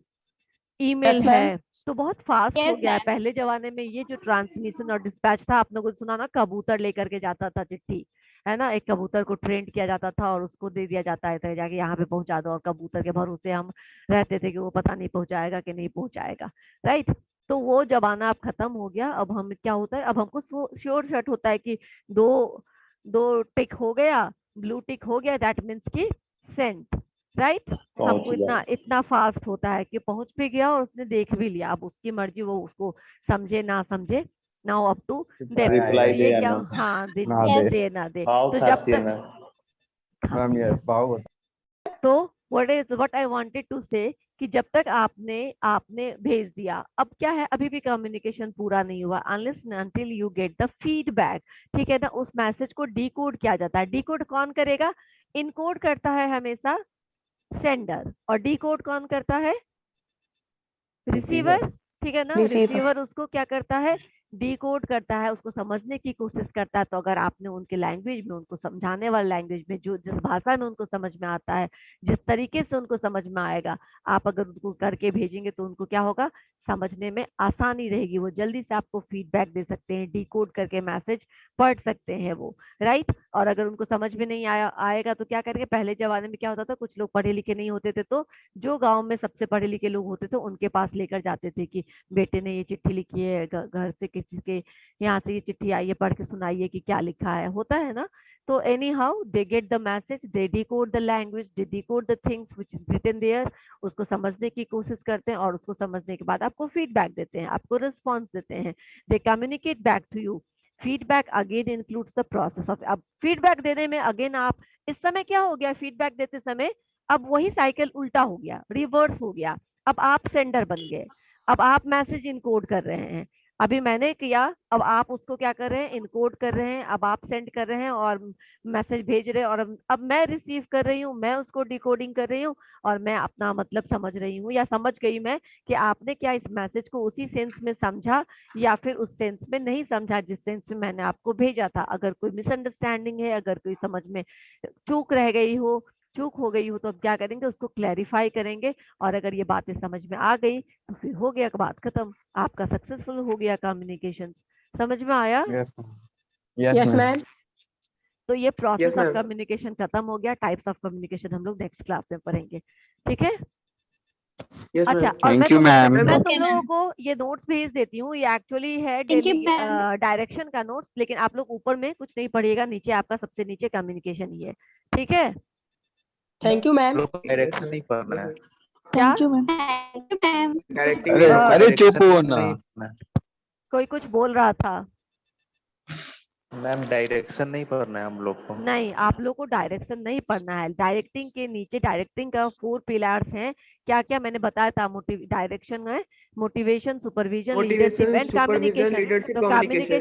Email Yes, ma'am. है, तो बहुत फास्ट हो Yes, गया है। ma'am. पहले जमाने में ये जो ट्रांसमिशन और डिस्पैच था, आप लोगों को सुना ना, कबूतर लेकर के जाता था चिट्ठी, है ना, एक कबूतर को ट्रेंड किया जाता था और उसको दे दिया जाता है जाके यहाँ पे पहुंचा दो, और कबूतर के भरोसे हम रहते थे कि वो पता नहीं पहुंचाएगा कि नहीं पहुंचाएगा, राइट। तो वो जमाना अब खत्म हो गया। अब हम क्या होता है, अब हमको श्योर शर्ट होता है कि दो दो टिक हो गया, ब्लू टिक हो गया, दैट मीन्स कि सेंट, राइट। हमको इतना इतना फास्ट होता है कि पहुंच भी गया और उसने देख भी लिया। अब उसकी मर्जी, वो उसको समझे ना समझे, now up to them. Reply ये दे क्या, या ना दे। हाँ दे, ना दे। दे ना दे। भाव तो जब खाती है तक, ना। मैम यस भाव होता तो व्हाट आई वांटेड टू से कि जब तक आपने आपने भेज दिया, अब क्या है, अभी भी कम्युनिकेशन पूरा नहीं हुआ unless until you get the feedback. ठीक है ना। उस मैसेज को डिकोड किया जाता है। डिकोड कौन करेगा? इनकोड करता है हमेशा सेंडर, और डिकोड कौन करता है? रिसीवर। ठीक है ना। रिसीवर उसको क्या करता है? डिकोड करता है, उसको समझने की कोशिश करता है। तो अगर आपने उनके लैंग्वेज में, उनको समझाने वाले लैंग्वेज में, जो जिस भाषा में उनको समझ में आता है, जिस तरीके से उनको समझ में आएगा, आप अगर उनको करके भेजेंगे तो उनको क्या होगा, समझने में आसानी रहेगी। वो जल्दी से आपको फीडबैक दे सकते हैं, डिकोड करके मैसेज पढ़ सकते हैं वो, राइट। और अगर उनको समझ में नहीं आएगा तो क्या करेंगे? पहले जमाने में क्या होता था, कुछ लोग पढ़े लिखे नहीं होते थे, तो जो गांव में सबसे पढ़े लिखे लोग होते थे उनके पास लेकर जाते थे कि बेटे ने ये चिट्ठी लिखी है, घर से किसी के यहाँ से ये चिट्ठी आई है, पढ़ के सुनाइए कि क्या लिखा है, होता है ना। तो anyhow they get the message, they decode the language, they decode the things which is written there, उसको समझने की कोशिश करते हैं और उसको समझने के बाद आपको फीडबैक देते हैं, आपको रिस्पॉन्स देते हैं। They communicate back to you. Feedback again includes the process of, अब फीडबैक देने में अगेन आप, इस समय क्या हो गया, फीडबैक देते समय अब वही साइकिल उल्टा हो गया, रिवर्स हो गया। अब आप सेंडर बन गए, अब आप मैसेज इनकोड कर रहे हैं। अभी मैंने किया, अब आप उसको क्या कर रहे हैं, इनकोड कर रहे हैं। अब आप सेंड कर रहे हैं और मैसेज भेज रहे हैं, और अब मैं रिसीव कर रही हूँ, मैं उसको डिकोडिंग कर रही हूँ, और मैं अपना मतलब समझ रही हूँ, या समझ गई मैं कि आपने क्या इस मैसेज को उसी सेंस में समझा या फिर उस सेंस में नहीं समझा जिस सेंस में मैंने आपको भेजा था। अगर कोई मिसअंडरस्टैंडिंग है, अगर कोई समझ में चूक रह गई हो, चूक हो गई हो, तो अब क्या करेंगे, उसको क्लैरिफाई करेंगे। और अगर ये बातें समझ में आ गई तो फिर हो गया, बात खत्म, आपका सक्सेसफुल हो गया कम्युनिकेशन। समझ में आया? Yes yes ma'am. तो ये प्रोसेस ऑफ ma'am. कम्युनिकेशन खत्म हो गया। टाइप्स ऑफ कम्युनिकेशन हम लोग नेक्स्ट क्लास में पढ़ेंगे, ठीक है। Yes, अच्छा, ma'am. और मैं Thank you, ma'am. मैं Okay, तुम लोगों ma'am. को ये नोट्स भेज देती हूँ। ये एक्चुअली है Thank you, daily ma'am. Direction का नोट्स, लेकिन आप लोग ऊपर में कुछ नहीं पढ़िएगा, नीचे आपका सबसे नीचे कम्युनिकेशन ही है, ठीक है। Thank you ma'am. लोग को डायरेक्शन नहीं पढ़ना है। क्या? Thank you ma'am. Thank you, ma'am. Directing अरे है। अरे चुप Direction हो नहीं ना। पढ़ना है। कोई कुछ बोल रहा था? मैम डायरेक्शन नहीं पढ़ना है हम लोग को। नहीं, आप लोग को डायरेक्शन नहीं पढ़ना है। डायरेक्टिंग के नीचे, डायरेक्टिंग का 4 पिलर्स हैं। क्या क्या मैंने बताया था? डायरेक्शन है motivation, supervision, leadership Motivation, and supervision, communication. leadership, तो communication.